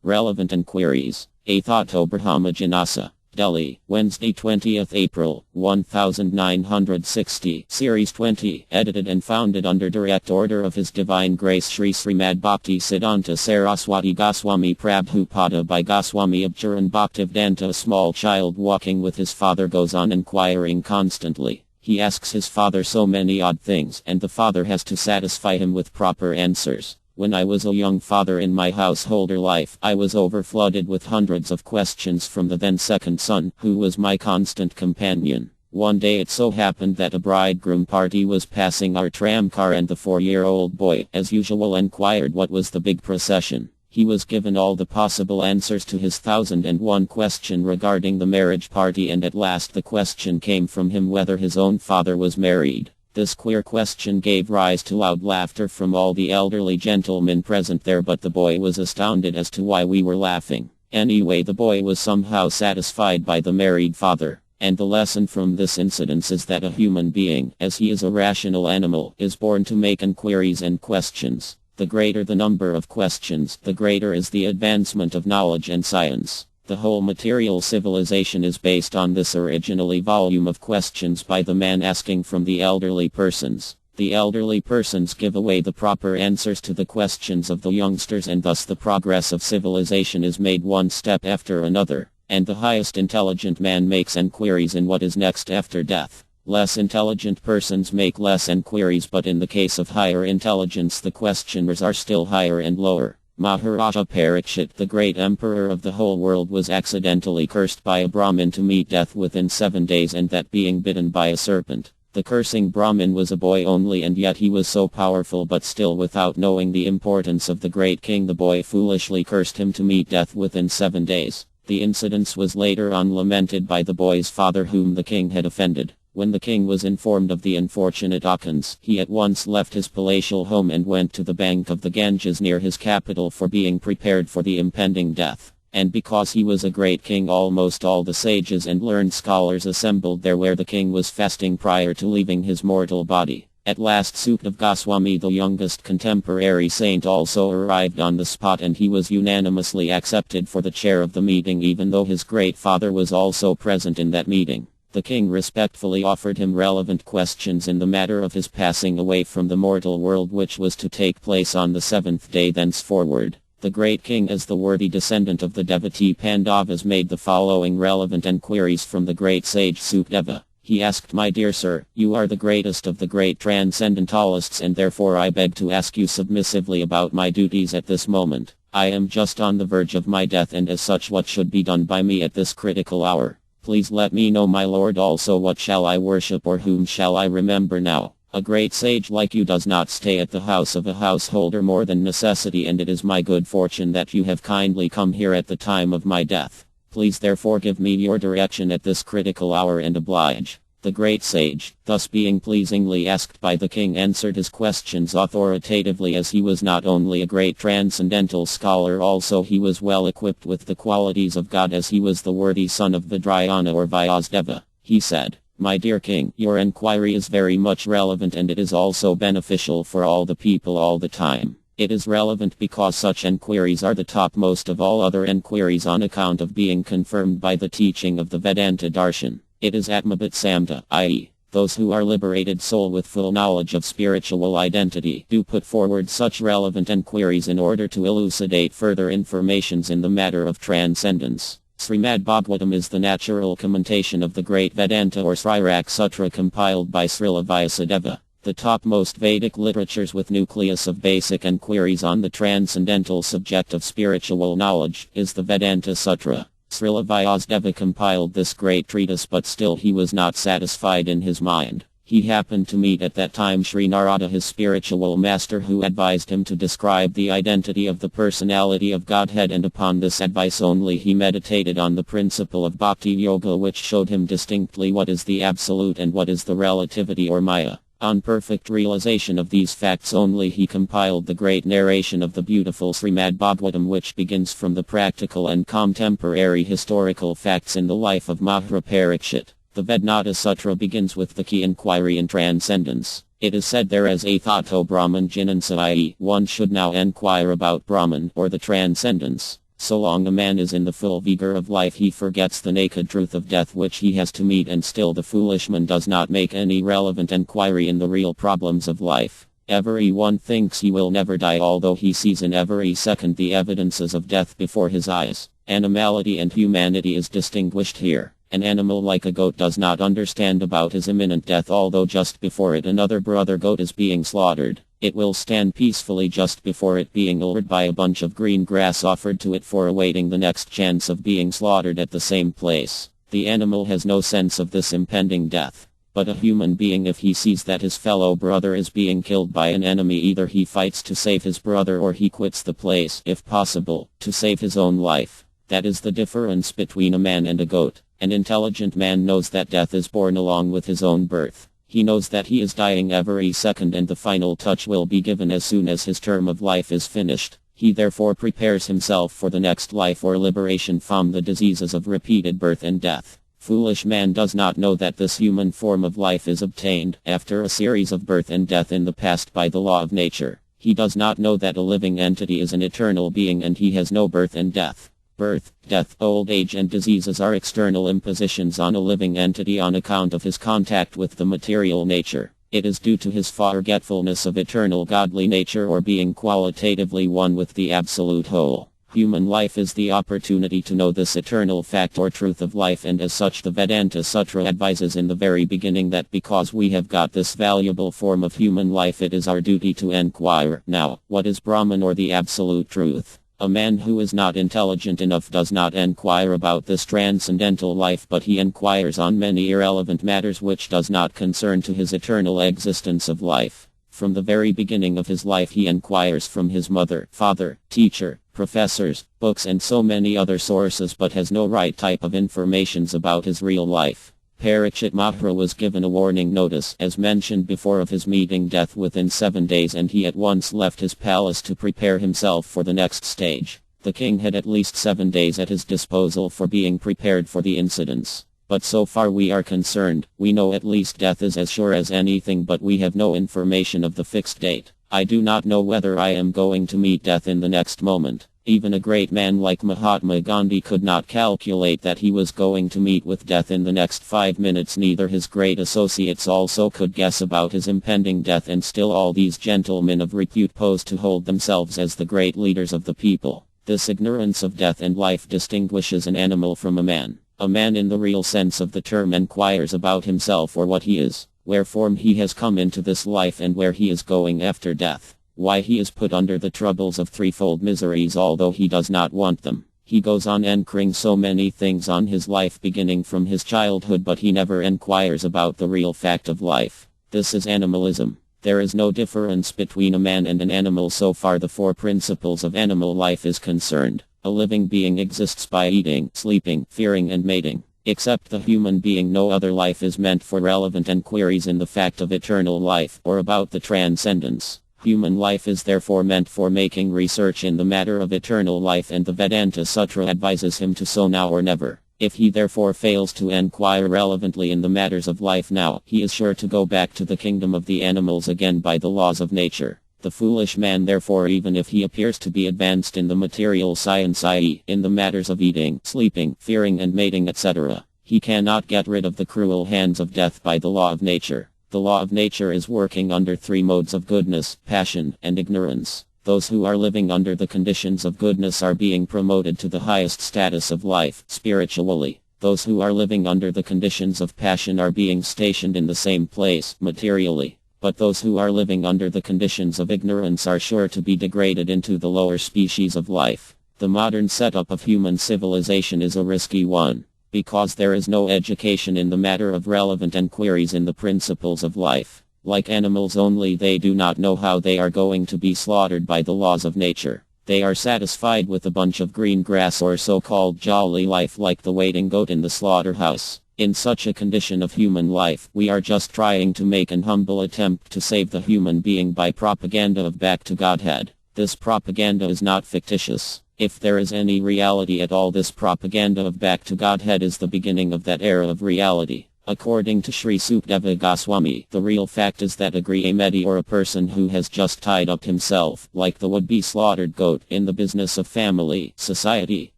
Relevant Enquiries. Athato Brahma Janasa. Delhi, Wednesday 20th April, 1960. Series 20, edited and founded under direct order of His Divine Grace Sri Srimad Bhakti Siddhanta Saraswati Goswami Prabhupada by Goswami Abcharan Bhaktivedanta. A small child walking with his father goes on inquiring constantly. He asks his father so many odd things, and the father has to satisfy him with proper answers. When I was a young father in my householder life, I was overflooded with hundreds of questions from the then second son, who was my constant companion. One day it so happened that a bridegroom party was passing our tramcar, and the 4-year-old boy, as usual, inquired what was the big procession. He was given all the possible answers to his 1001 question regarding the marriage party, and at last the question came from him whether his own father was married. This queer question gave rise to loud laughter from all the elderly gentlemen present there, but the boy was astounded as to why we were laughing. Anyway, the boy was somehow satisfied by the married father. And the lesson from this incident is that a human being, as he is a rational animal, is born to make inquiries and questions. The greater the number of questions, the greater is the advancement of knowledge and science. The whole material civilization is based on this originally volume of questions by the man asking from the elderly persons. The elderly persons give away the proper answers to the questions of the youngsters, and thus the progress of civilization is made one step after another. And the highest intelligent man makes enquiries in what is next after death. Less intelligent persons make less enquiries, but in the case of higher intelligence the questioners are still higher and lower. Maharaja Parikshit, the great emperor of the whole world, was accidentally cursed by a Brahmin to meet death within 7 days, and that being bitten by a serpent. The cursing Brahmin was a boy only, and yet he was so powerful, but still, without knowing the importance of the great king, the boy foolishly cursed him to meet death within 7 days. The incident was later on lamented by the boy's father, whom the king had offended. When the king was informed of the unfortunate occurrence, he at once left his palatial home and went to the bank of the Ganges near his capital for being prepared for the impending death. And because he was a great king, almost all the sages and learned scholars assembled there where the king was fasting prior to leaving his mortal body. At last Sukdev Goswami, the youngest contemporary saint, also arrived on the spot, and he was unanimously accepted for the chair of the meeting, even though his great father was also present in that meeting. The king respectfully offered him relevant questions in the matter of his passing away from the mortal world, which was to take place on the 7th day thenceforward. The great king, as the worthy descendant of the devotee Pandavas, made the following relevant enquiries from the great sage Sukdeva. He asked, "My dear sir, you are the greatest of the great transcendentalists, and therefore I beg to ask you submissively about my duties at this moment. I am just on the verge of my death, and as such, what should be done by me at this critical hour? Please let me know, my lord. Also, what shall I worship, or whom shall I remember now? A great sage like you does not stay at the house of a householder more than necessity, and it is my good fortune that you have kindly come here at the time of my death. Please therefore give me your direction at this critical hour and oblige." The great sage, thus being pleasingly asked by the king, answered his questions authoritatively, as he was not only a great transcendental scholar, also he was well equipped with the qualities of God, as he was the worthy son of Vajrayana or Vyasdeva. He said, "My dear king, your enquiry is very much relevant, and it is also beneficial for all the people all the time. It is relevant because such enquiries are the topmost of all other enquiries on account of being confirmed by the teaching of the Vedanta Darshan. It is Atmabhat Samta, i.e., those who are liberated soul with full knowledge of spiritual identity, do put forward such relevant enquiries in order to elucidate further informations in the matter of transcendence." Srimad Bhagavatam is the natural commentation of the great Vedanta or Srirak Sutra, compiled by Srila Vyasadeva. The topmost Vedic literatures with nucleus of basic enquiries on the transcendental subject of spiritual knowledge is the Vedanta Sutra. Srila Vyasdeva compiled this great treatise, but still he was not satisfied in his mind. He happened to meet at that time Sri Narada, his spiritual master, who advised him to describe the identity of the personality of Godhead, and upon this advice only he meditated on the principle of Bhakti Yoga, which showed him distinctly what is the absolute and what is the relativity or Maya. On perfect realization of these facts only he compiled the great narration of the beautiful Srimad Bhagavatam, which begins from the practical and contemporary historical facts in the life of Maharaja Parikshit. The Vedanta Sutra begins with the key inquiry in transcendence. It is said there as Athato Brahman Jinansa, i.e., one should now enquire about Brahman, or the transcendence. So long a man is in the full vigor of life, he forgets the naked truth of death which he has to meet, and still the foolish man does not make any relevant enquiry in the real problems of life. Everyone thinks he will never die, although he sees in every second the evidences of death before his eyes. Animality and humanity is distinguished here. An animal like a goat does not understand about his imminent death, although just before it another brother goat is being slaughtered. It will stand peacefully just before it being lured by a bunch of green grass offered to it for awaiting the next chance of being slaughtered at the same place. The animal has no sense of this impending death. But a human being, if he sees that his fellow brother is being killed by an enemy, either he fights to save his brother or he quits the place, if possible, to save his own life. That is the difference between a man and a goat. An intelligent man knows that death is born along with his own birth. He knows that he is dying every second and the final touch will be given as soon as his term of life is finished. He therefore prepares himself for the next life or liberation from the diseases of repeated birth and death. Foolish man does not know that this human form of life is obtained after a series of birth and death in the past by the law of nature. He does not know that a living entity is an eternal being and he has no birth and death. Birth, death, old age and diseases are external impositions on a living entity on account of his contact with the material nature. It is due to his forgetfulness of eternal godly nature or being qualitatively one with the absolute whole. Human life is the opportunity to know this eternal fact or truth of life, and as such the Vedanta Sutra advises in the very beginning that because we have got this valuable form of human life, it is our duty to inquire. Now, what is Brahman or the absolute truth? A man who is not intelligent enough does not inquire about this transcendental life, but he inquires on many irrelevant matters which does not concern to his eternal existence of life. From the very beginning of his life he inquires from his mother, father, teacher, professors, books and so many other sources, but has no right type of informations about his real life. Parikshit Maharaj was given a warning notice, as mentioned before, of his meeting death within 7 days, and he at once left his palace to prepare himself for the next stage. The king had at least 7 days at his disposal for being prepared for the incidents. But so far we are concerned, we know at least death is as sure as anything, but we have no information of the fixed date. I do not know whether I am going to meet death in the next moment. Even a great man like Mahatma Gandhi could not calculate that he was going to meet with death in the next 5 minutes. Neither his great associates also could guess about his impending death, and still all these gentlemen of repute posed to hold themselves as the great leaders of the people. This ignorance of death and life distinguishes an animal from a man. A man in the real sense of the term inquires about himself or what he is, wherefore he has come into this life and where he is going after death. Why he is put under the troubles of threefold miseries although he does not want them. He goes on enquiring so many things on his life beginning from his childhood, but he never inquires about the real fact of life. This is animalism. There is no difference between a man and an animal so far the 4 principles of animal life is concerned. A living being exists by eating, sleeping, fearing and mating. Except the human being, no other life is meant for relevant enquiries in the fact of eternal life or about the transcendence. Human life is therefore meant for making research in the matter of eternal life, and the Vedanta Sutra advises him to so now or never. If he therefore fails to inquire relevantly in the matters of life now, he is sure to go back to the kingdom of the animals again by the laws of nature. The foolish man therefore, even if he appears to be advanced in the material science, i.e., in the matters of eating, sleeping, fearing and mating etc., he cannot get rid of the cruel hands of death by the law of nature. The law of nature is working under 3 modes of goodness, passion, and ignorance. Those who are living under the conditions of goodness are being promoted to the highest status of life, spiritually. Those who are living under the conditions of passion are being stationed in the same place, materially. But those who are living under the conditions of ignorance are sure to be degraded into the lower species of life. The modern setup of human civilization is a risky one, because there is no education in the matter of relevant enquiries in the principles of life. Like animals only, they do not know how they are going to be slaughtered by the laws of nature. They are satisfied with a bunch of green grass or so-called jolly life like the waiting goat in the slaughterhouse. In such a condition of human life, we are just trying to make an humble attempt to save the human being by propaganda of back to Godhead. This propaganda is not fictitious. If there is any reality at all, this propaganda of back to Godhead is the beginning of that era of reality. According to Sri Sukadeva Goswami, the real fact is that a Grihemeti, or a person who has just tied up himself, like the would-be slaughtered goat, in the business of family, society,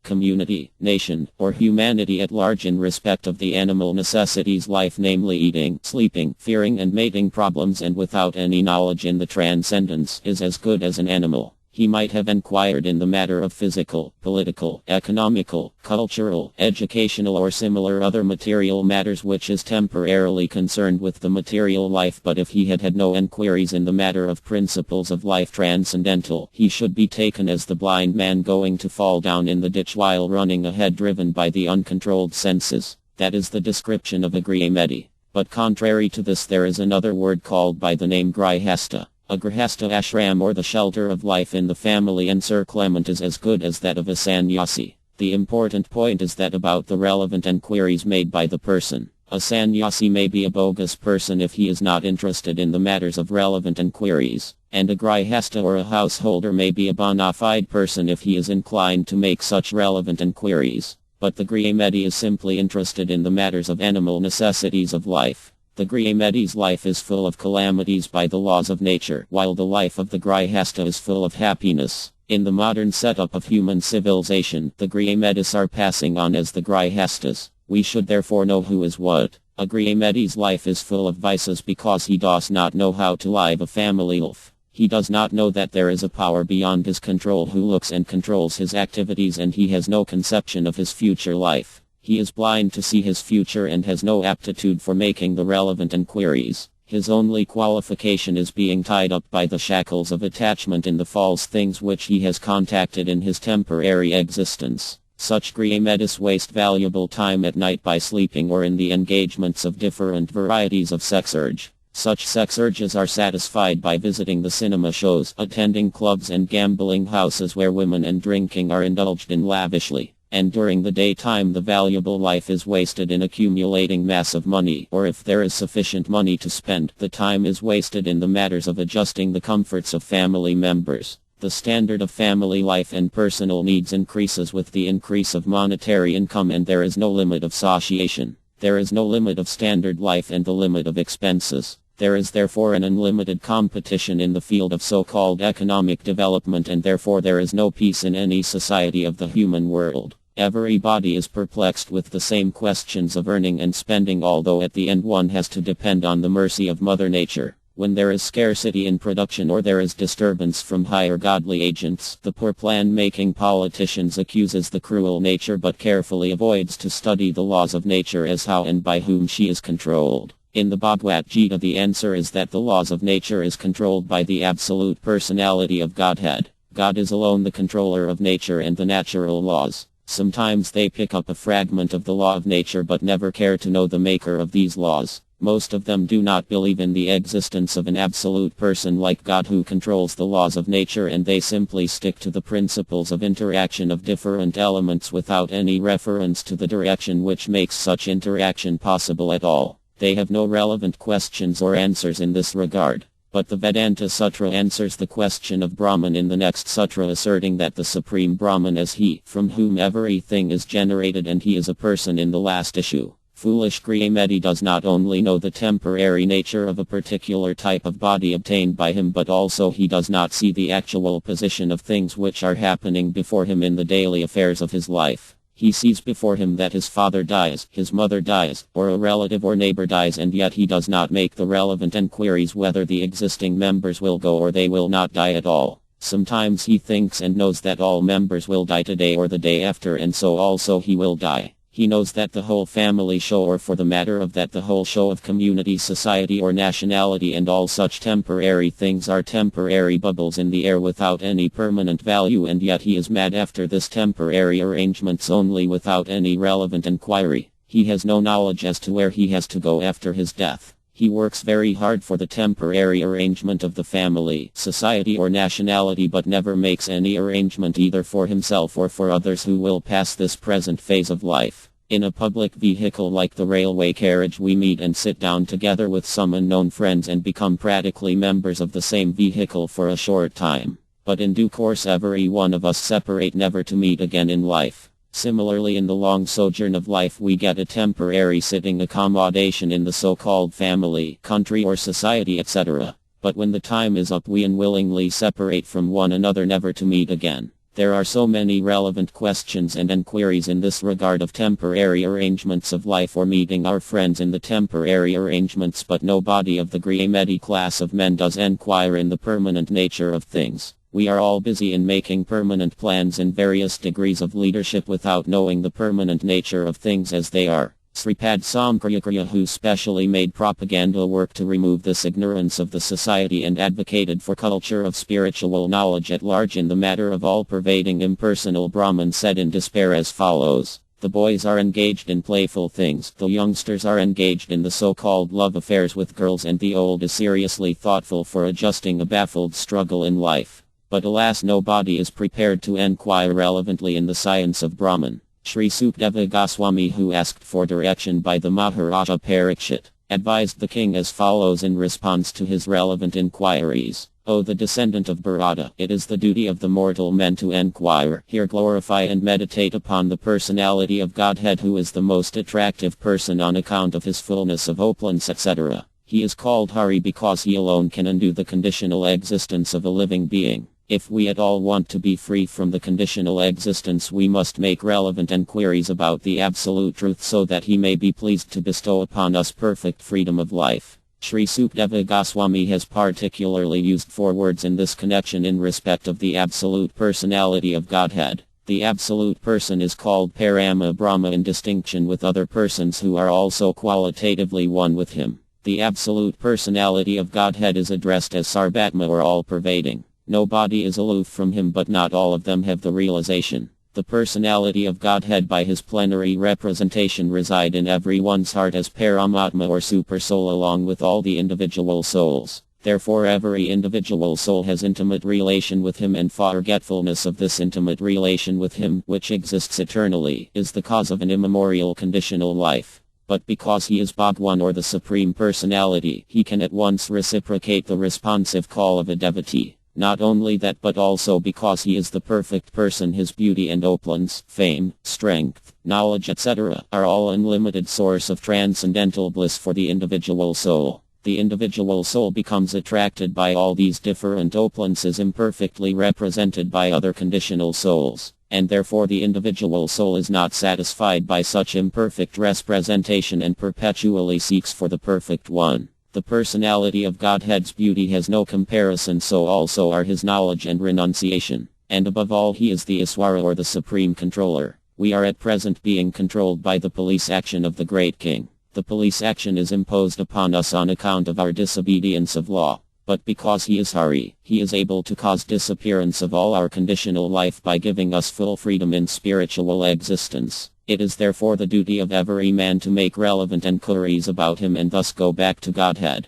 community, nation, or humanity at large in respect of the animal necessities life, namely eating, sleeping, fearing and mating problems, and without any knowledge in the transcendence, is as good as an animal. He might have inquired in the matter of physical, political, economical, cultural, educational or similar other material matters which is temporarily concerned with the material life, but if he had had no inquiries in the matter of principles of life transcendental, he should be taken as the blind man going to fall down in the ditch while running ahead, driven by the uncontrolled senses. That is the description of a Grihemeti. But contrary to this, there is another word called by the name Grihastha. A grihastha ashram, or the shelter of life in the family encirclement, is as good as that of a sannyasi. The important point is that about the relevant enquiries made by the person. A sannyasi may be a bogus person if he is not interested in the matters of relevant enquiries, and a grihastha or a householder may be a bona fide person if he is inclined to make such relevant enquiries. But the Grihemeti is simply interested in the matters of animal necessities of life. The Grihemeti's life is full of calamities by the laws of nature, while the life of the Grihastha is full of happiness. In the modern setup of human civilization, the Grihemetis are passing on as the Grihasthas. We should therefore know who is what. A Grihemeti's life is full of vices because he does not know how to live a family life. He does not know that there is a power beyond his control who looks and controls his activities, and he has no conception of his future life. He is blind to see his future and has no aptitude for making the relevant inquiries. His only qualification is being tied up by the shackles of attachment in the false things which he has contacted in his temporary existence. Such Grihemetis waste valuable time at night by sleeping or in the engagements of different varieties of sex urge. Such sex urges are satisfied by visiting the cinema shows, attending clubs and gambling houses where women and drinking are indulged in lavishly. And during the daytime the valuable life is wasted in accumulating massive money, or if there is sufficient money to spend, the time is wasted in the matters of adjusting the comforts of family members. The standard of family life and personal needs increases with the increase of monetary income, and there is no limit of satiation. There is no limit of standard life and the limit of expenses. There is therefore an unlimited competition in the field of so-called economic development, and therefore there is no peace in any society of the human world. Everybody is perplexed with the same questions of earning and spending, although at the end one has to depend on the mercy of Mother Nature. When there is scarcity in production or there is disturbance from higher godly agents, the poor plan-making politicians accuses the cruel nature but carefully avoids to study the laws of nature as how and by whom she is controlled. In the Bhagavad Gita the answer is that the laws of nature is controlled by the absolute personality of Godhead. God is alone the controller of nature and the natural laws. Sometimes they pick up a fragment of the law of nature but never care to know the maker of these laws. Most of them do not believe in the existence of an absolute person like God who controls the laws of nature, and they simply stick to the principles of interaction of different elements without any reference to the direction which makes such interaction possible at all. They have no relevant questions or answers in this regard. But the Vedanta Sutra answers the question of Brahman in the next sutra, asserting that the Supreme Brahman is he, from whom everything is generated, and he is a person in the last issue. Foolish Grihemeti does not only know the temporary nature of a particular type of body obtained by him, but also he does not see the actual position of things which are happening before him in the daily affairs of his life. He sees before him that his father dies, his mother dies, or a relative or neighbor dies, and yet he does not make the relevant enquiries whether the existing members will go or they will not die at all. Sometimes he thinks and knows that all members will die today or the day after, and so also he will die. He knows that the whole family show, or for the matter of that the whole show of community, society or nationality, and all such temporary things are temporary bubbles in the air without any permanent value, and yet he is mad after this temporary arrangements only without any relevant inquiry. He has no knowledge as to where he has to go after his death. He works very hard for the temporary arrangement of the family, society or nationality, but never makes any arrangement either for himself or for others who will pass this present phase of life. In a public vehicle like the railway carriage we meet and sit down together with some unknown friends and become practically members of the same vehicle for a short time. But in due course every one of us separate, never to meet again in life. Similarly, in the long sojourn of life we get a temporary sitting accommodation in the so-called family, country or society, etc. But when the time is up we unwillingly separate from one another, never to meet again. There are so many relevant questions and enquiries in this regard of temporary arrangements of life or meeting our friends in the temporary arrangements, but nobody of the grey class of men does enquire in the permanent nature of things. We are all busy in making permanent plans in various degrees of leadership without knowing the permanent nature of things as they are. Sripad Samkriyakriya, who specially made propaganda work to remove this ignorance of the society and advocated for culture of spiritual knowledge at large in the matter of all-pervading impersonal Brahman, said in despair as follows: "The boys are engaged in playful things, the youngsters are engaged in the so-called love affairs with girls, and the old is seriously thoughtful for adjusting a baffled struggle in life. But alas, nobody is prepared to enquire relevantly in the science of Brahman." Sri Sukadeva Goswami, who asked for direction by the Maharaja Parikshit, advised the king as follows in response to his relevant inquiries: "O the descendant of Bharata, it is the duty of the mortal men to enquire, hear, glorify and meditate upon the personality of Godhead, who is the most attractive person on account of his fullness of opulence, etc. He is called Hari because he alone can undo the conditional existence of a living being. If we at all want to be free from the conditional existence, we must make relevant enquiries about the absolute truth so that he may be pleased to bestow upon us perfect freedom of life." Sri Sukadeva Goswami has particularly used 4 words in this connection in respect of the absolute personality of Godhead. The absolute person is called Parama Brahma in distinction with other persons who are also qualitatively one with him. The absolute personality of Godhead is addressed as Sarvatma, or all-pervading. Nobody is aloof from him, but not all of them have the realization. The personality of Godhead by his plenary representation reside in everyone's heart as Paramatma or Super Soul, along with all the individual souls. Therefore every individual soul has intimate relation with him, and forgetfulness of this intimate relation with him, which exists eternally, is the cause of an immemorial conditional life. But because he is Bhagwan, or the Supreme Personality, he can at once reciprocate the responsive call of a devotee. Not only that, but also because he is the perfect person, his beauty and opulence, fame, strength, knowledge, etc. are all unlimited source of transcendental bliss for the individual soul. The individual soul becomes attracted by all these different opulences imperfectly represented by other conditional souls, and therefore the individual soul is not satisfied by such imperfect representation and perpetually seeks for the perfect one. The personality of Godhead's beauty has no comparison, so also are his knowledge and renunciation. And above all, he is the Iswara, or the Supreme Controller. We are at present being controlled by the police action of the Great King. The police action is imposed upon us on account of our disobedience of law. But because he is Hari, he is able to cause disappearance of all our conditional life by giving us full freedom in spiritual existence. It is therefore the duty of every man to make relevant enquiries about him and thus go back to Godhead.